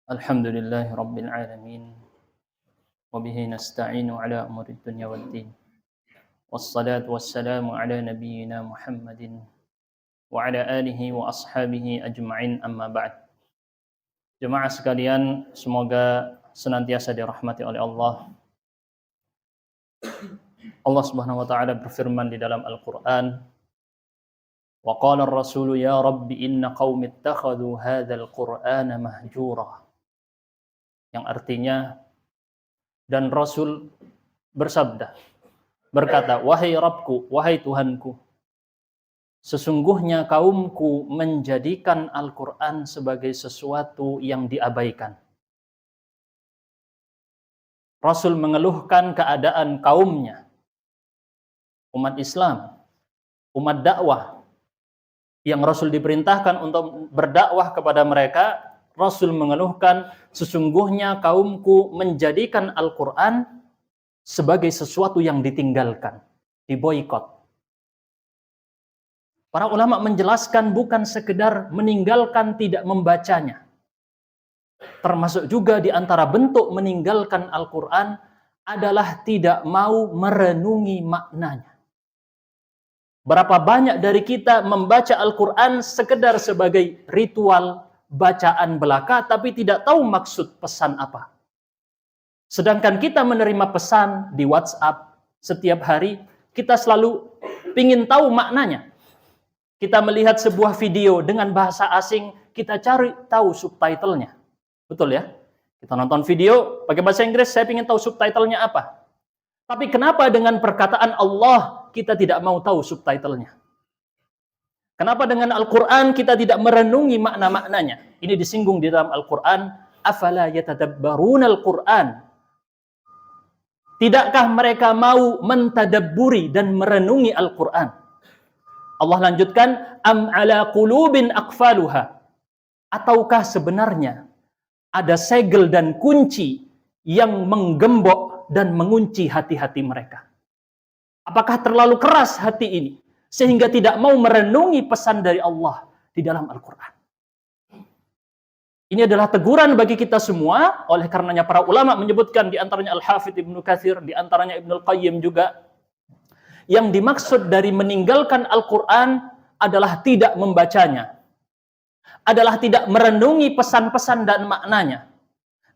Alhamdulillahi Rabbil Alamin. Wabihi nasta'inu ala umuri dunya wad din. Wassalatu wassalamu ala nabiyyina Muhammadin wa ala alihi wa ashabihi ajma'in, amma ba'd. Jemaah sekalian, semoga senantiasa dirahmati oleh Allah. Allah Subhanahu wa taala berfirman di dalam Al-Qur'an, wa qala ar-rasulu ya rabbi inna qaumi ittakhadhu hadzal qur'ana mahjura. Yang artinya, dan Rasul bersabda, berkata, wahai Rabbku, wahai Tuhanku, sesungguhnya kaumku menjadikan Al-Quran sebagai sesuatu yang diabaikan. Rasul mengeluhkan keadaan kaumnya, umat Islam, umat dakwah, yang Rasul diperintahkan untuk berdakwah kepada mereka. Rasul mengeluhkan, sesungguhnya kaumku menjadikan Al-Quran sebagai sesuatu yang ditinggalkan, diboikot. Para ulama menjelaskan bukan sekedar meninggalkan, tidak membacanya. Termasuk juga di antara bentuk meninggalkan Al-Quran adalah tidak mau merenungi maknanya. Berapa banyak dari kita membaca Al-Quran sekedar sebagai ritual, bacaan belaka, tapi tidak tahu maksud pesan apa. Sedangkan kita menerima pesan di WhatsApp setiap hari, kita selalu ingin tahu maknanya. Kita melihat sebuah video dengan bahasa asing, kita cari tahu subtitlenya. Betul ya? Kita nonton video pakai bahasa Inggris, saya ingin tahu subtitlenya apa. Tapi kenapa dengan perkataan Allah kita tidak mau tahu subtitlenya? Kenapa dengan Al-Quran kita tidak merenungi makna-maknanya? Ini disinggung di dalam Al-Quran. Afala yatadabbaruna Al-Quran. Tidakkah mereka mau mentadabburi dan merenungi Al-Quran? Allah lanjutkan, am ala qulubin aqfaluha. Ataukah sebenarnya ada segel dan kunci yang menggembok dan mengunci hati-hati mereka? Apakah terlalu keras hati ini sehingga tidak mau merenungi pesan dari Allah di dalam Al-Quran? Ini adalah teguran bagi kita semua. Oleh karenanya para ulama menyebutkan, di antaranya Al-Hafidh Ibnu Katsir, di antaranya Ibnul Qayyim juga, yang dimaksud dari meninggalkan Al-Quran adalah tidak membacanya, adalah tidak merenungi pesan-pesan dan maknanya,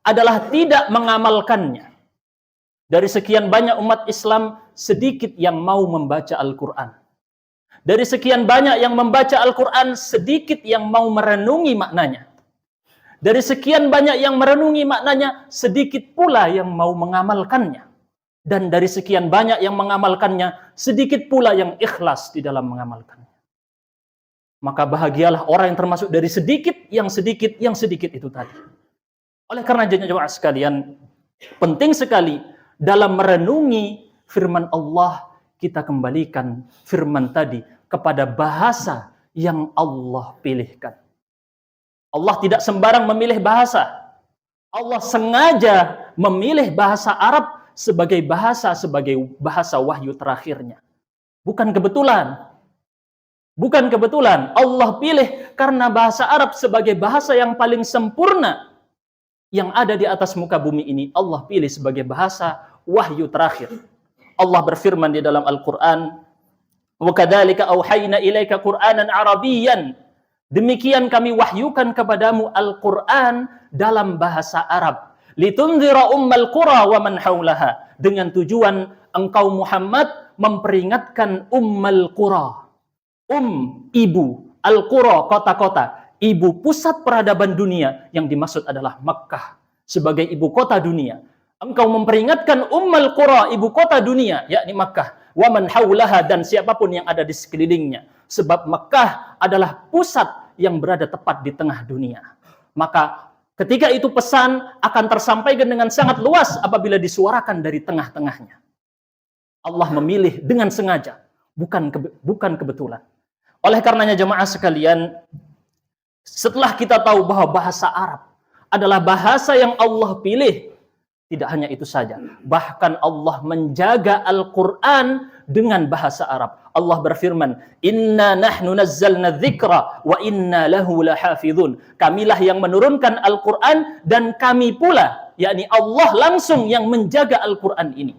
adalah tidak mengamalkannya. Dari sekian banyak umat Islam, sedikit yang mau membaca Al-Quran. Dari sekian banyak yang membaca Al-Quran, sedikit yang mau merenungi maknanya. Dari sekian banyak yang merenungi maknanya, sedikit pula yang mau mengamalkannya. Dan dari sekian banyak yang mengamalkannya, sedikit pula yang ikhlas di dalam mengamalkannya. Maka bahagialah orang yang termasuk dari sedikit, yang sedikit itu tadi. Oleh karena jemaah sekalian, penting sekali dalam merenungi firman Allah, kita kembalikan firman tadi kepada bahasa yang Allah pilihkan. Allah tidak sembarang memilih bahasa. Allah sengaja memilih bahasa Arab sebagai bahasa wahyu terakhirnya. Bukan kebetulan. Bukan kebetulan. Allah pilih karena bahasa Arab sebagai bahasa yang paling sempurna yang ada di atas muka bumi ini. Allah pilih sebagai bahasa wahyu terakhir. Allah berfirman di dalam Al-Quran, wa kadzalika auhayna ilaika Qur'anan Arabiyyan. Demikian kami wahyukan kepadamu Al-Quran dalam bahasa Arab. Litunzira ummal qura wa man haulaha. Dengan tujuan engkau Muhammad memperingatkan ummal qura. Ibu, al-qura, kota-kota. Ibu pusat peradaban dunia, yang dimaksud adalah Makkah sebagai ibu kota dunia. Engkau memperingatkan ummal qura, ibu kota dunia, yakni Makkah, wa man haulaha, dan siapapun yang ada di sekelilingnya. Sebab Makkah adalah pusat yang berada tepat di tengah dunia. Maka ketika itu pesan akan tersampaikan dengan sangat luas apabila disuarakan dari tengah-tengahnya. Allah memilih dengan sengaja, bukan kebetulan. Oleh karenanya jemaah sekalian, setelah kita tahu bahwa bahasa Arab adalah bahasa yang Allah pilih, tidak hanya itu saja, bahkan Allah menjaga Al-Quran dengan bahasa Arab. Allah berfirman, "Inna nahnu nazzalna dzikra wa inna lahu lahafizun." Kamilah yang menurunkan Al-Qur'an dan kami pula, yakni Allah langsung yang menjaga Al-Qur'an ini.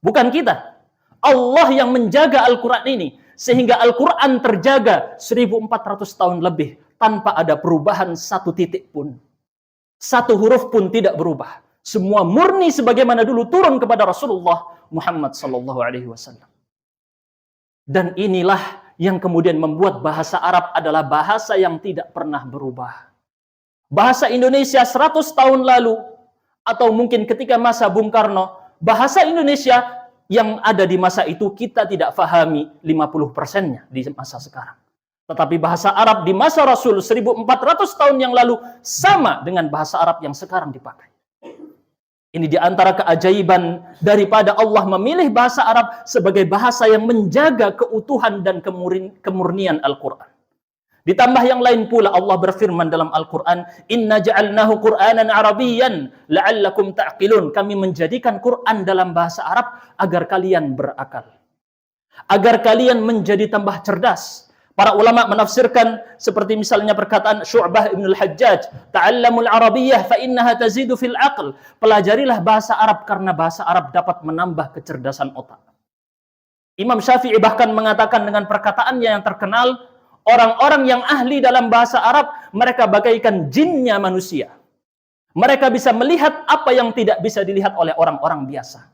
Bukan kita. Allah yang menjaga Al-Qur'an ini sehingga Al-Qur'an terjaga 1400 tahun lebih tanpa ada perubahan satu titik pun. Satu huruf pun tidak berubah. Semua murni sebagaimana dulu turun kepada Rasulullah Muhammad sallallahu alaihi wasallam. Dan inilah yang kemudian membuat bahasa Arab adalah bahasa yang tidak pernah berubah. Bahasa Indonesia 100 tahun lalu, atau mungkin ketika masa Bung Karno, bahasa Indonesia yang ada di masa itu kita tidak fahami 50%-nya di masa sekarang. Tetapi bahasa Arab di masa Rasul 1400 tahun yang lalu sama dengan bahasa Arab yang sekarang dipakai. Ini di antara keajaiban daripada Allah memilih bahasa Arab sebagai bahasa yang menjaga keutuhan dan kemurnian Al-Quran. Ditambah yang lain pula Allah berfirman dalam Al-Quran, "Inna ja'alnahu Qur'anan Arabiyyan la'allakum ta'qilun." Kami menjadikan Quran dalam bahasa Arab agar kalian berakal. Agar kalian menjadi tambah cerdas. Para ulama menafsirkan seperti misalnya perkataan Syu'bah Ibn al-Hajjaj, "Ta'allamul Arabiyyah fa innaha tazidu fil aql." Pelajarilah bahasa Arab karena bahasa Arab dapat menambah kecerdasan otak. Imam Syafi'i bahkan mengatakan dengan perkataannya yang terkenal, orang-orang yang ahli dalam bahasa Arab, mereka bagaikan jinnya manusia. Mereka bisa melihat apa yang tidak bisa dilihat oleh orang-orang biasa.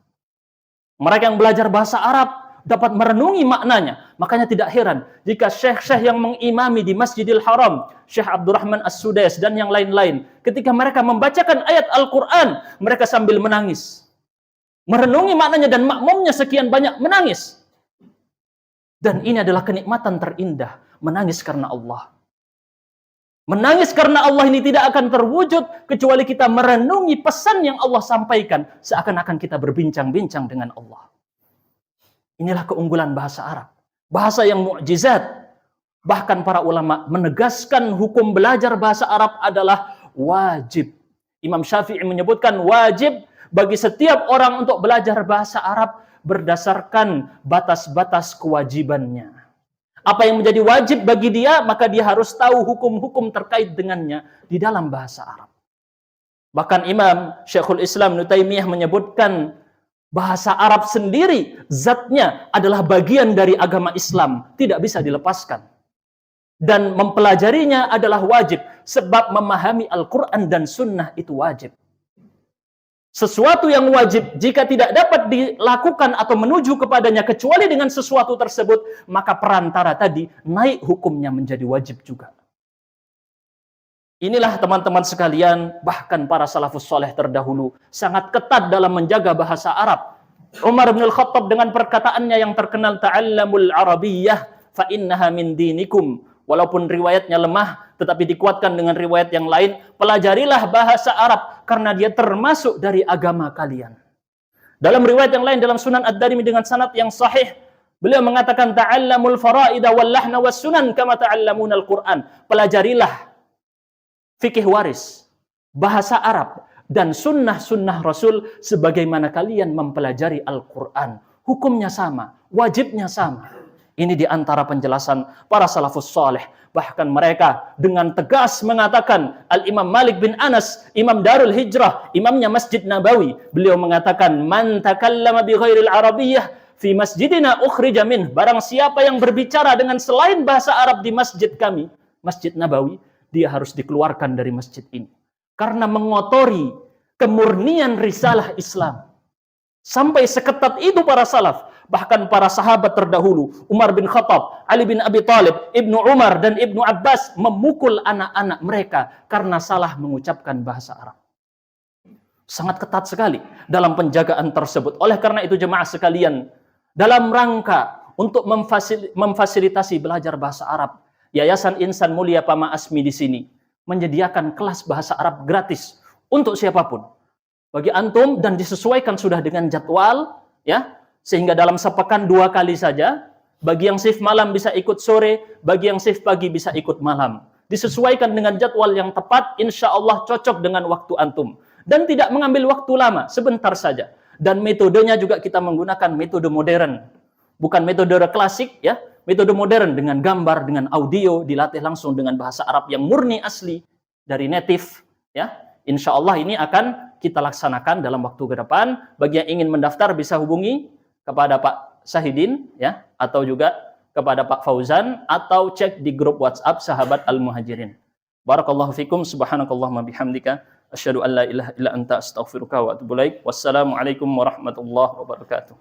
Mereka yang belajar bahasa Arab dapat merenungi maknanya. Makanya tidak heran jika syekh-syekh yang mengimami di Masjidil Haram, Syekh Abdurrahman As-Sudais dan yang lain-lain, ketika mereka membacakan ayat Al-Quran, mereka sambil menangis. Merenungi maknanya dan makmumnya sekian banyak menangis. Dan ini adalah kenikmatan terindah, menangis karena Allah. Menangis karena Allah ini tidak akan terwujud kecuali kita merenungi pesan yang Allah sampaikan, seakan-akan kita berbincang-bincang dengan Allah. Inilah keunggulan bahasa Arab. Bahasa yang mukjizat. Bahkan para ulama menegaskan hukum belajar bahasa Arab adalah wajib. Imam Syafi'i menyebutkan wajib bagi setiap orang untuk belajar bahasa Arab berdasarkan batas-batas kewajibannya. Apa yang menjadi wajib bagi dia, maka dia harus tahu hukum-hukum terkait dengannya di dalam bahasa Arab. Bahkan Imam Syekhul Islam Ibnu Taimiyah menyebutkan bahasa Arab sendiri zatnya adalah bagian dari agama Islam, tidak bisa dilepaskan. Dan mempelajarinya adalah wajib, sebab memahami Al-Quran dan Sunnah itu wajib. Sesuatu yang wajib, jika tidak dapat dilakukan atau menuju kepadanya kecuali dengan sesuatu tersebut, maka perantara tadi naik hukumnya menjadi wajib juga. Inilah teman-teman sekalian, bahkan para salafus soleh terdahulu sangat ketat dalam menjaga bahasa Arab. Umar bin Al-Khattab dengan perkataannya yang terkenal, "Ta'allamul Arabiyyah fa innaha min dinikum." Walaupun riwayatnya lemah, tetapi dikuatkan dengan riwayat yang lain, pelajarilah bahasa Arab karena dia termasuk dari agama kalian. Dalam riwayat yang lain dalam Sunan Ad-Darimi dengan sanad yang sahih, beliau mengatakan, "Ta'allamul faraida wal lahna was sunan kama ta'allamunal Qur'an." Pelajarilah fikih waris, bahasa Arab, dan sunnah-sunnah Rasul sebagaimana kalian mempelajari Al-Quran. Hukumnya sama, wajibnya sama. Ini di antara penjelasan para salafus saleh. Bahkan mereka dengan tegas mengatakan, Al-Imam Malik bin Anas, Imam Darul Hijrah, imamnya Masjid Nabawi, beliau mengatakan, "Man takallama bi ghairil arabiyyah fi masjidina ukhrija min." Barang siapa yang berbicara dengan selain bahasa Arab di masjid kami, Masjid Nabawi, dia harus dikeluarkan dari masjid ini. Karena mengotori kemurnian risalah Islam. Sampai seketat itu para salaf. Bahkan para sahabat terdahulu, Umar bin Khattab, Ali bin Abi Thalib, Ibnu Umar, dan Ibnu Abbas memukul anak-anak mereka karena salah mengucapkan bahasa Arab. Sangat ketat sekali dalam penjagaan tersebut. Oleh karena itu jemaah sekalian, dalam rangka untuk memfasilitasi belajar bahasa Arab, Yayasan Insan Mulia Pama Asmi di sini menyediakan kelas bahasa Arab gratis untuk siapapun. Bagi antum, dan disesuaikan sudah dengan jadwal, ya, sehingga dalam sepekan 2 kali saja. Bagi yang shift malam bisa ikut sore, bagi yang shift pagi bisa ikut malam. Disesuaikan dengan jadwal yang tepat, insya Allah cocok dengan waktu antum. Dan tidak mengambil waktu lama, sebentar saja. Dan metodenya juga kita menggunakan metode modern. bukan metode klasik ya, metode modern dengan gambar, dengan audio, dilatih langsung dengan bahasa Arab yang murni asli dari native ya. Insya Allah ini akan kita laksanakan dalam waktu ke depan. Bagi yang ingin mendaftar bisa hubungi kepada Pak Syahidin ya, atau juga kepada Pak Fauzan, atau cek di grup WhatsApp Sahabat Al-Muhajirin. Barakallahu fikum, subhanakallahumma bihamdika, asyhadu an la ilaha illa anta, astaghfiruka wa atubu ilaik. Wassalamualaikum warahmatullahi wabarakatuh.